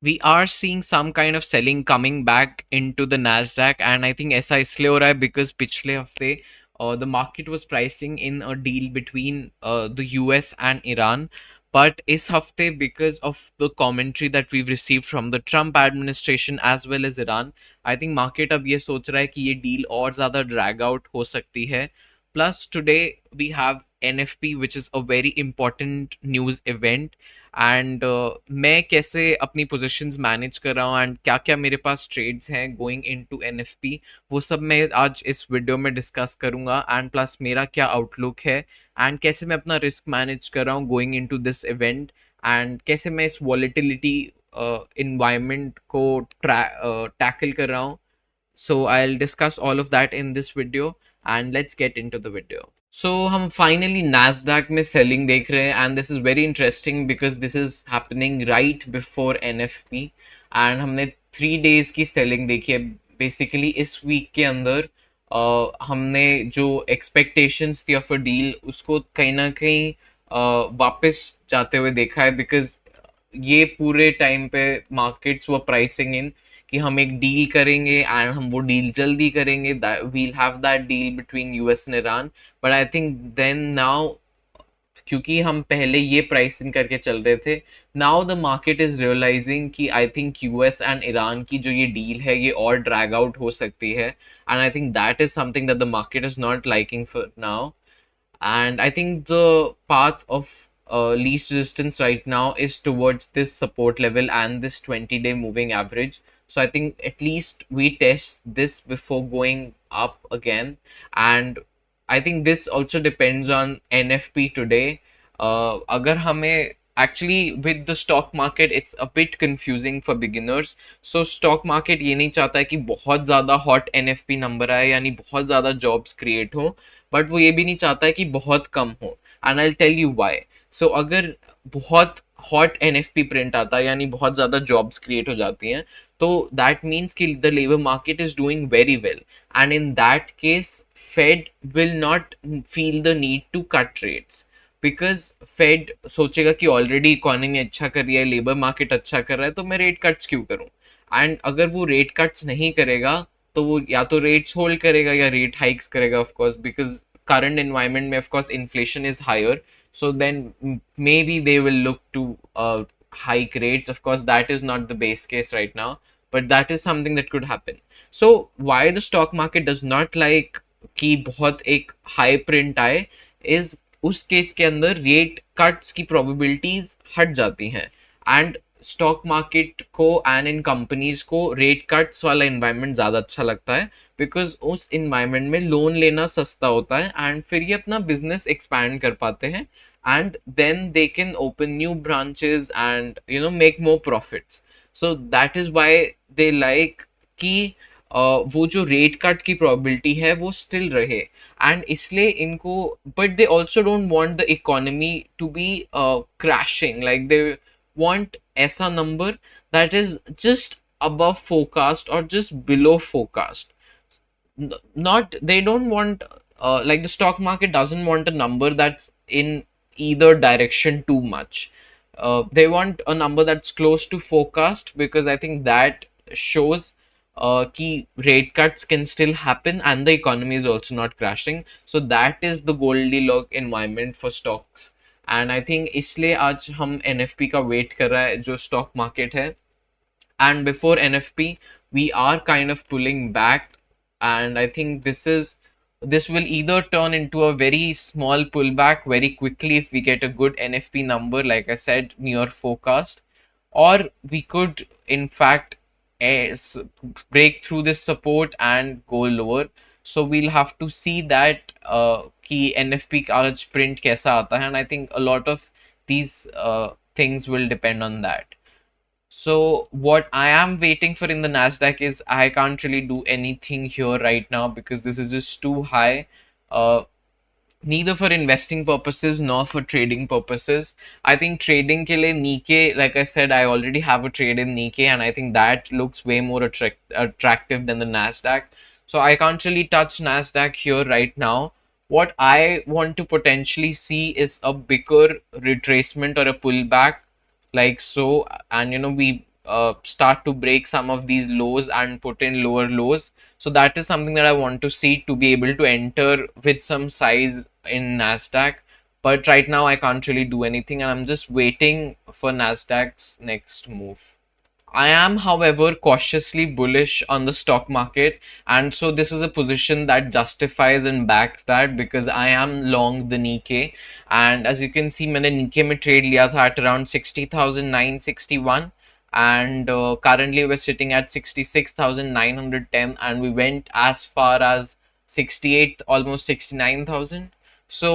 we are seeing some kind of selling coming back into the Nasdaq, and I think ऐसा इसलिए हो रहा है because पिछले हफ्ते the market was pricing in a deal between the US and Iran. But इस हफ्ते, because of the commentary that we've received from the Trump administration as well as Iran, I think market अब ये सोच रहा है कि ये deal और ज़्यादा drag out हो सकती है. Plus today we have NFP, which is a very important news event. And मैं कैसे अपनी पोजीशंस मैनेज कर रहा हूँ एंड क्या क्या मेरे पास ट्रेड्स हैं गोइंग इनटू एनएफपी, वो सब मैं आज इस वीडियो में डिस्कस करूंगा. एंड प्लस मेरा क्या आउटलुक है एंड कैसे मैं अपना रिस्क मैनेज कर रहा हूँ going into this event, and कैसे मैं इस वॉलेटिलिटी इन्वायरमेंट को टैकल कर रहा हूँ. So I'll discuss all of that in this video, and let's get into the video. So हम finally Nasdaq में selling देख रहे हैं, and this is very interesting because this is happening right before NFP, and हमने 3 days की selling देखी है. Basically इस week के अंदर हमने जो expectations थी of a deal उसको कहीं ना कहीं वापस जाते हुए देखा है, because ये पूरे टाइम पे मार्केट्स वो प्राइसिंग इन कि हम एक डील करेंगे एंड हम वो डील जल्दी करेंगे, we'll have that deal between US and Iran. But I think then now, क्योंकि हम पहले ये प्राइसिंग करके चल रहे थे, now the market is realizing कि I think US and Iran की जो ये डील है ये और ड्रैग आउट हो सकती है. And I think that is something that the market is not liking for now. And I think the path of least resistance right now is towards this support level and this 20-day moving average. So I think at least we test this before going up again. And I think this also depends on NFP today. अगर हमें actually with the stock market it's a bit confusing for beginners. So stock market ये नहीं चाहता है कि बहुत ज़्यादा hot NFP number आए, यानी बहुत ज़्यादा jobs create हो, बट वो ये भी नहीं चाहता है कि बहुत कम हो. And I tell you why. So अगर बहुत हॉट एनएफपी प्रिंट आता है यानी बहुत ज़्यादा जॉब्स क्रिएट हो जाती हैं, तो दैट मीन्स कि the labour market is doing very well, and in that case Fed will not feel the need to cut rates, because Fed सोचेगा कि ऑलरेडी इकोनॉमी अच्छा कर रही है, लेबर मार्केट अच्छा कर रहा है, तो मैं रेट कट्स क्यों करूं. एंड अगर वो रेट कट्स नहीं करेगा तो वो या तो रेट्स होल्ड करेगा या रेट हाइक्स करेगा, of course, because current environment में of course inflation is higher, so then maybe they will look to hike rates. Of course that is not the base case right now, but that is something that could happen. So why the stock market does not like कि बहुत एक high print आए is उस case के अंदर rate cuts की probabilities हट जाती हैं, एंड स्टॉक मार्केट को एंड इन कंपनीज को रेट कट्स वाला इन्वायरमेंट ज़्यादा अच्छा लगता है, बिकॉज उस इन्वायरमेंट में लोन लेना सस्ता होता है एंड फिर ये अपना बिजनेस एक्सपैंड कर पाते हैं, and then they can open new branches and make more profits. So that is why they like कि वो जो रेट कट की प्रोबेबिलिटी है वो स्टिल रहे, एंड इसलिए इनको, but they also don't want the economy to be crashing, like they want ऐसा number that is just above forecast or just below forecast. Not, they don't want, like the stock market doesn't want a number that's in either direction too much. They want a number that's close to forecast, because I think that shows key rate cuts can still happen and the economy is also not crashing. So that is the Goldilocks environment for stocks. And I think इसलिए आज हम NFP का wait कर रहा है जो stock market है. And before NFP we are kind of pulling back, and I think this will either turn into a very small pullback very quickly if we get a good NFP number, like I said, near forecast, or we could in fact break through this support and go lower. So we'll have to see that कि NFP का आज print कैसा आता है, and I think a lot of these things will depend on that. So what I am waiting for in the Nasdaq is I can't really do anything here right now because this is just too high. Neither for investing purposes nor for trading purposes. I think trading ke liye Nikkei, like I said, I already have a trade in Nikkei, and I think that looks way more attractive than the Nasdaq. So I can't really touch Nasdaq here right now. What I want to potentially see is a bigger retracement or a pullback like so, and we start to break some of these lows and put in lower lows. So that is something that I want to see to be able to enter with some size in Nasdaq. But right now I can't really do anything, and I'm just waiting for Nasdaq's next move. I am, however, cautiously bullish on the stock market, and so this is a position that justifies and backs that because I am long the Nikkei, and as you can see, मैंने Nikkei में trade लिया था at around 60,961, and currently we're sitting at 66,910, and we went as far as 68, almost 69,000. So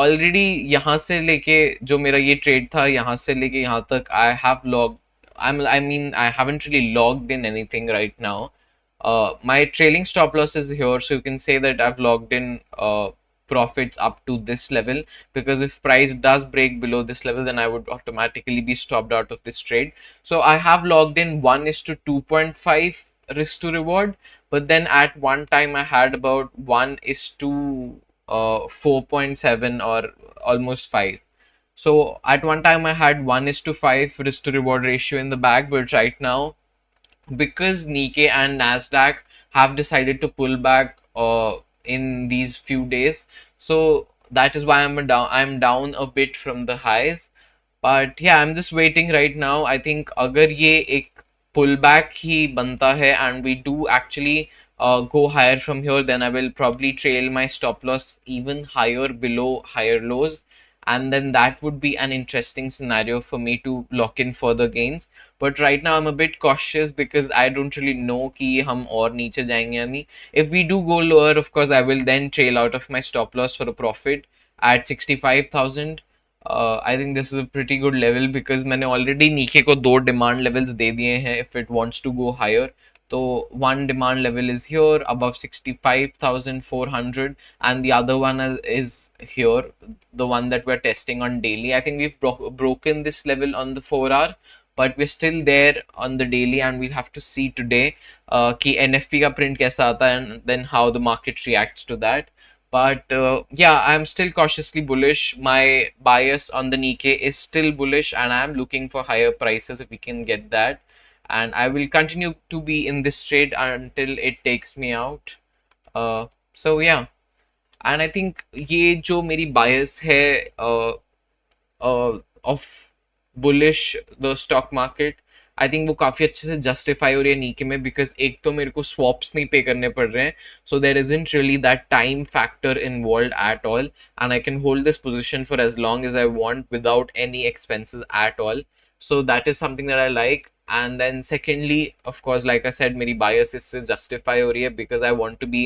already यहाँ से लेके जो मेरा ये ट्रेड था यहाँ से लेके यहाँ तक I have log I mean, I haven't really logged in anything right now. My trailing stop loss is here, so you can say that I've logged in profits up to this level, because if price does break below this level, then I would automatically be stopped out of this trade. So I have logged in 1 is to 2.5 risk to reward, but then at one time I had about 1 is to 4.7 or almost 5. So at one time I had 1 is to 5 risk to reward ratio in the bag, but right now, because Nikkei and Nasdaq have decided to pull back in these few days, so that is why I'm down a bit from the highs. But yeah, I'm just waiting right now. I think अगर ये एक pullback ही बनता है and we do actually go higher from here, then I will probably trail my stop loss even higher below higher lows, and then that would be an interesting scenario for me to lock in further gains. But right now I'm a bit cautious because I don't really know कि हम और नीचे जाएंगे या नहीं. If we do go lower, of course I will then trail out of my stop loss for a profit at 65,000. I think this is a pretty good level because मैंने already Nikkei को दो demand levels दे दिए हैं if it wants to go higher. So one demand level is here above 65,400, and the other one is here, the one that we're testing on daily. I think we've broken this level on the 4 hour, but we're still there on the daily, and we'll have to see today कि NFP का print कैसा आता है and then how the market reacts to that. But yeah, I'm still cautiously bullish. My bias on the Nikkei is still bullish, and I'm looking for higher prices if we can get that. And I will continue to be in this trade until it takes me out. So yeah, and I think ये जो मेरी bias है of bullish the stock market, I think वो काफी अच्छे से justify हो रही है नीके में, बिकॉज एक तो मेरे को स्वॉप्स नहीं पे करने पड़ रहे हैं, so there isn't really that time factor involve at all, and I can hold this position for as long as I want without any expenses at all. So that is something that I like. And then secondly, of course, like I said, मेरी bias इससे justify हो रही है because I want to be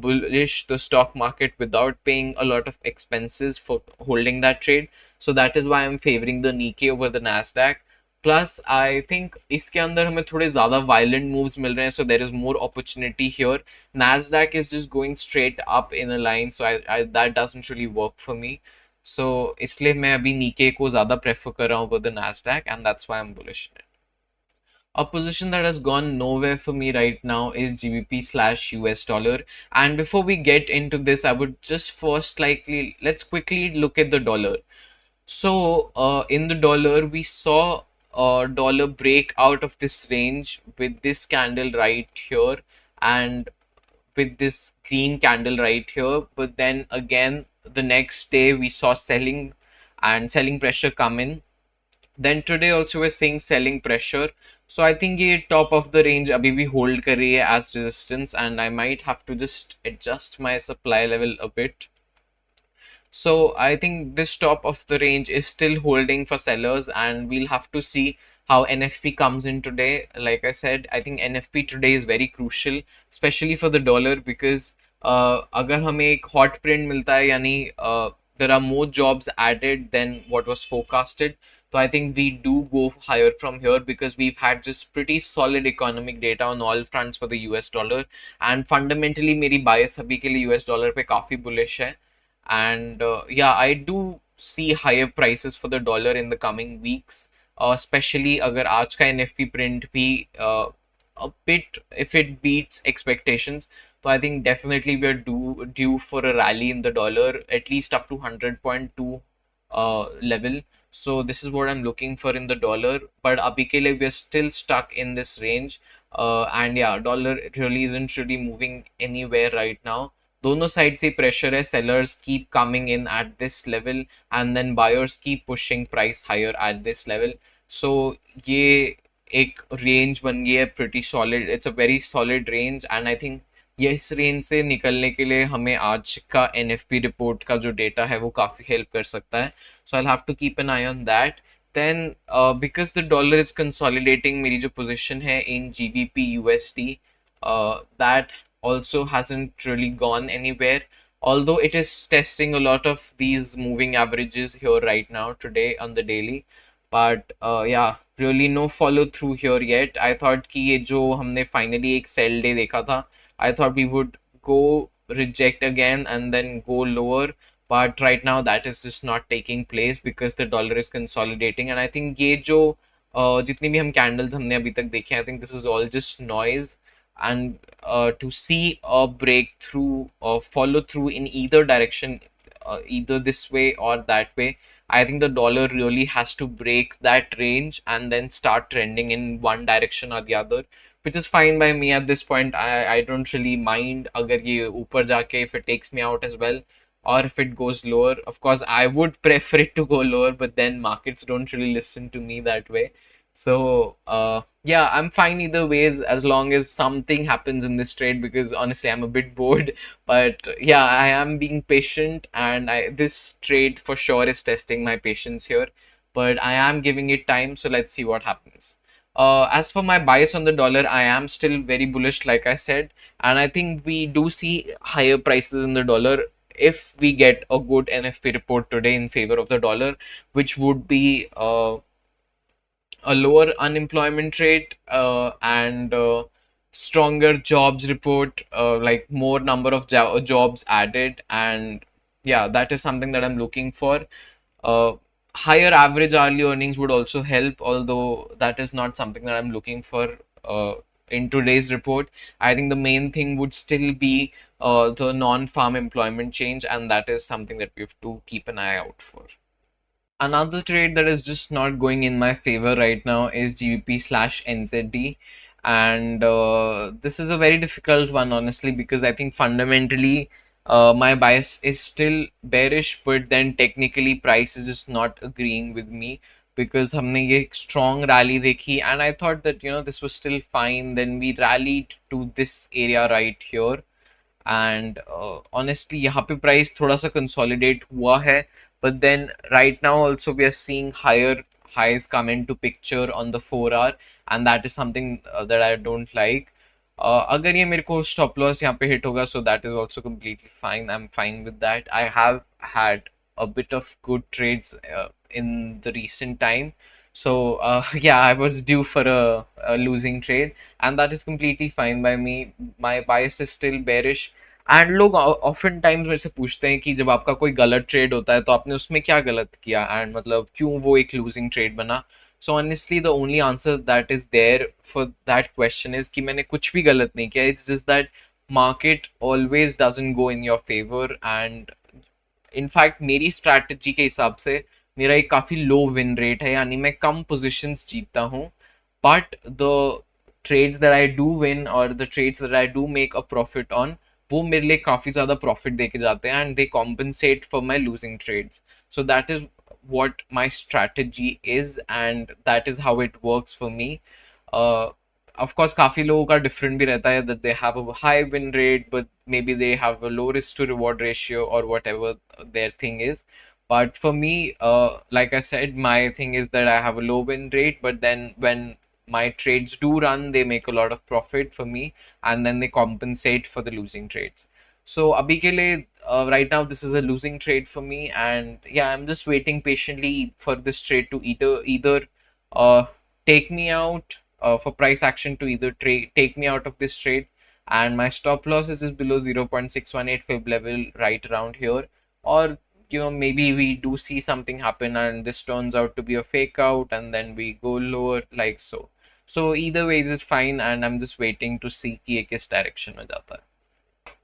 bullish the stock market without paying a lot of expenses for holding that trade. So that is why I'm favoring the Nikkei over the Nasdaq. Plus, I think इसके अंदर हमें थोड़े ज़्यादा violent moves मिल रहे हैं, so there is more opportunity here. Nasdaq is just going straight up in a line, so I that doesn't really work for me. So इसलिए मैं अभी Nikkei को ज़्यादा prefer कर रहा हूँ over the Nasdaq, and that's why I'm bullish in it. A position that has gone nowhere for me right now is GBP slash US dollar. And before we get into this, I would just first let's quickly look at the dollar. So in the dollar, we saw dollar break out of this range with this candle right here and with this green candle right here. But then again, the next day we saw selling and selling pressure come in. Then today also we're seeing selling pressure. So I think ये top of the range अभी भी hold कर रही है as resistance, and I might have to just adjust my supply level a bit. So I think this top of the range is still holding for sellers, and we'll have to see how NFP comes in today. Like I said, I think NFP today is very crucial, especially for the dollar, because अगर हमें एक hot print मिलता है, यानी there are more jobs added than what was forecasted. So I think we do go higher from here because we've had just pretty solid economic data on all fronts for the US dollar, and fundamentally मेरी bias अभी के लिए US dollar पे काफी bullish है. And yeah, I do see higher prices for the dollar in the coming weeks, especially अगर आज का NFP print भी a bit, if it beats expectations, so I think definitely we are due for a rally in the dollar, at least up to 100.2 level. So this is what I'm looking for in the dollar. But abhi ke liye we are still stuck in this range. And yeah, dollar really isn't really moving anywhere right now. दोनों side से pressure है, sellers keep coming in at this level and then buyers keep pushing price higher at this level. So ये एक range बन गई है pretty solid. It's a very solid range and I think ये इस range से निकलने के लिए हमें आज का एनएफपी रिपोर्ट का जो डेटा है वो काफी हेल्प कर सकता है. So I'll have to keep an eye on that. Then because the dollar is consolidating, मेरी जो position है in GBP USD, that also hasn't really gone anywhere. Although it is testing a lot of these moving averages here right now today on the daily, but yeah, really no follow through here yet. I thought कि ये जो हमने finally एक sell day देखा था, I thought we would go reject again and then go lower, but right now that is just not taking place because the dollar is consolidating. And I think ये जो जितनी भी हम candles हमने अभी तक देखे, I think this is all just noise. And to see a breakthrough or follow through in either direction, either this way or that way, I think the dollar really has to break that range and then start trending in one direction or the other, which is fine by me at this point. I don't really mind अगर ये ऊपर जाके if it takes me out as well, or if it goes lower. Of course, I would prefer it to go lower, but then markets don't really listen to me that way. So yeah, I'm fine either ways as long as something happens in this trade because honestly I'm a bit bored. But yeah, I am being patient and this trade for sure is testing my patience here. But I am giving it time, so let's see what happens. As for my bias on the dollar, I am still very bullish, like I said, and I think we do see higher prices in the dollar if we get a good NFP report today in favor of the dollar, which would be a lower unemployment rate and stronger jobs report, like more number of jobs added, and yeah, that is something that I'm looking for. uh, Higher average hourly earnings would also help, although that is not something that I'm looking for in today's report. I think the main thing would still be the non-farm employment change, and that is something that we have to keep an eye out for. Another trade that is just not going in my favor right now is GBP slash NZD. And this is a very difficult one, honestly, because I think fundamentally my bias is still bearish, but then technically price is just not agreeing with me because हमने ये strong rally देखी and I thought that this was still fine. Then we rallied to this area right here and honestly यहाँ पे price थोड़ा सा consolidate हुआ है, but then right now also we are seeing higher highs come into picture on the 4 hour, and that is something that I don't like. अगर ये मेरे को stop loss यहाँ पे hit होगा, so that is also completely fine. I'm fine with that. I have had a bit of good trades in the recent time. So yeah, I was due for a losing trade, and that is completely fine by me. My bias is still bearish. And लोग often times मेरे से पूछते हैं कि जब आपका कोई गलत ट्रेड होता है तो आपने उसमें क्या गलत किया एंड मतलब क्यों वो एक लूजिंग ट्रेड बना. So honestly the only answer that is there for that question is कि मैंने कुछ भी गलत नहीं किया. It's just that market always doesn't go in your favour and in fact मेरी स्ट्रैटेजी के हिसाब से मेरा एक काफ़ी लो विन रेट है, यानी मैं कम पोजिशंस जीतता हूँ, but the trades that I do win और the trades that I do make a profit on वो मेरे लिए काफ़ी ज़्यादा प्रॉफिट दे के जाते हैं and they compensate for my losing trades. So that is what my strategy is and that is how it works for me. Of course काफी लोगों का different भी रहता है that they have a high win rate but maybe they have a low risk to reward ratio or whatever their thing is. But for me, like I said, my thing is that I have a low win rate, but then when my trades do run, they make a lot of profit for me and then they compensate for the losing trades. So abhi ke liye, right now this is a losing trade for me, and yeah, I'm just waiting patiently for this trade to either uh, take me out for price action to either take me out of this trade, and my stop loss is just below 0.618 fib level right around here, or maybe we do see something happen and this turns out to be a fake out and then we go lower like so. So either ways is fine and I'm just waiting to see कि ये किस direction में जाता है.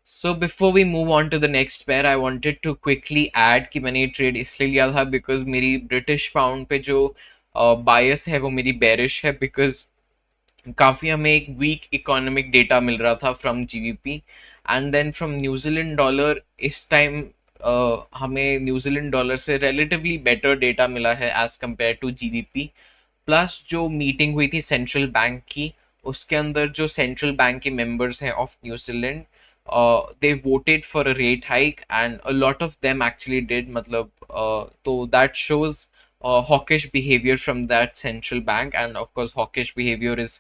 So before we move on to the next pair, I wanted to quickly add कि मैंने ये trade इसलिए लिया था because मेरी ब्रिटिश पाउंड पे जो बायस है वो मेरी बेरिश है, because काफी हमें एक वीक इकोनॉमिक डेटा मिल रहा था from GDP, and then from New Zealand dollar इस टाइम हमें न्यूजीलैंड डॉलर से रिलेटिवली बेटर डेटा मिला है as compare to GDP. Plus जो मीटिंग हुई थी सेंट्रल बैंक की, उसके अंदर जो सेंट्रल बैंक के मेंबर्स हैं of New Zealand, they voted for a rate hike and a lot of them actually did, मतलब तो that shows hawkish behavior from that central bank, and of course hawkish behavior is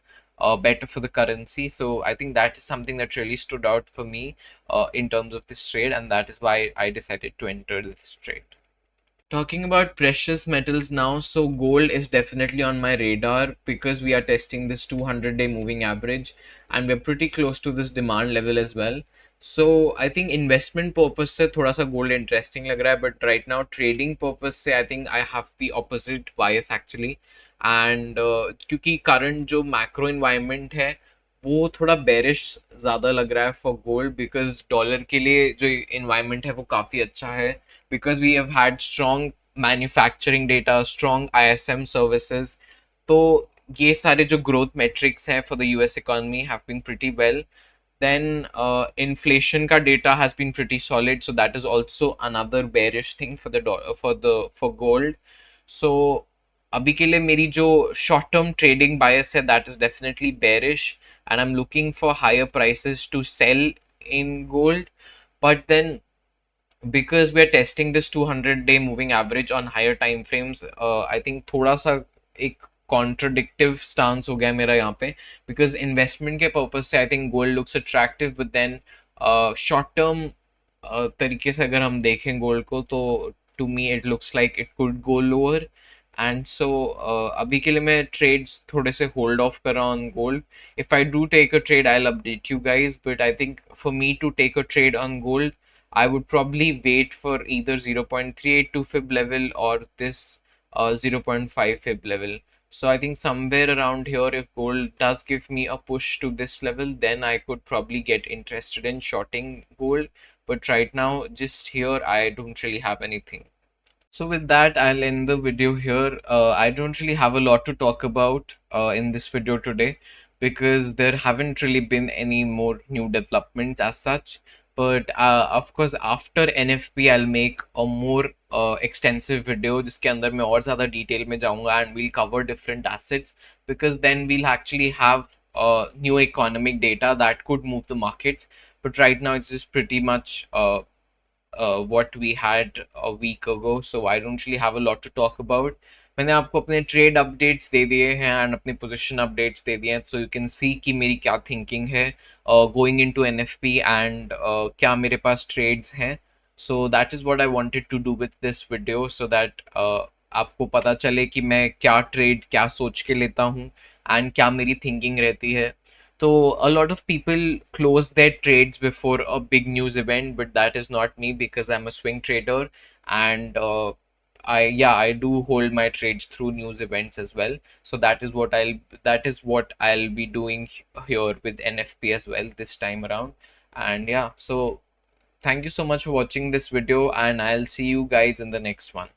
better for the currency. So I think that is something that really stood out for me in terms of this trade, and that is why I decided to enter this trade. Talking about precious metals now, so gold is definitely on my radar because we are testing this 200-day moving average and we're pretty close to this demand level as well. So I think investment purpose से थोड़ा सा gold interesting लग रहा है, but right now trading purpose से I think I have the opposite bias actually. And क्योंकि current जो macro environment है वो थोड़ा bearish ज़्यादा लग रहा है for gold, because डॉलर के लिए जो environment है वो काफ़ी अच्छा है, because we have had strong manufacturing data, strong ISM services. तो ये सारे जो growth metrics हैं for the US economy have been pretty well. Then inflation का data has been pretty solid, so that is also another bearish thing for the dollar, for gold. So अभी के लिए मेरी जो short term trading bias है that is definitely bearish, and I'm looking for higher prices to sell in gold. But then because we're testing this 200-day moving average on higher time frames, I think थोड़ा सा एक contradictive stance हो गया मेरा यहाँ पे, because investment के purpose से I think gold looks attractive, but then short term तरीके से अगर हम देखें gold को, तो to me it looks like it could go lower. And so अभी के लिए मैं trades थोड़े से hold off कर रहा हूँ on gold. If I do take a trade, I'll update you guys, but I think for me to take a trade on gold, I would probably wait for either 0.382 fib level or this 0.5 fib level. So I think somewhere around here, if gold does give me a push to this level, then I could probably get interested in shorting gold. But right now, just here, I don't really have anything. So with that, I'll end the video here. I don't really have a lot to talk about in this video today because there haven't really been any more new developments as such. But of course, after NFP, I'll make a more extensive video जिसके अंदर मैं और ज़्यादा detail में जाऊँगा, and we'll cover different assets, because then we'll actually have new economic data that could move the markets. But right now, it's just pretty much what we had a week ago, so I don't really have a lot to talk about. मैंने आपको अपने trade updates दे दिए हैं and अपने position updates दे दिए हैं, so you can see कि मेरी क्या थिंकिंग है गोइंग इनटू एनएफपी एंड क्या मेरे पास ट्रेड्स हैं. So that is what I wanted to do with this video, so that आपको पता चले कि मैं क्या ट्रेड क्या सोच के लेता हूँ एंड क्या मेरी थिंकिंग रहती है. So a lot of people close their trades before a big news event, but that is not me because I'm a swing trader, and I do hold my trades through news events as well. So that is what I'll be doing here with NFP as well this time around. And yeah, so thank you so much for watching this video, and I'll see you guys in the next one.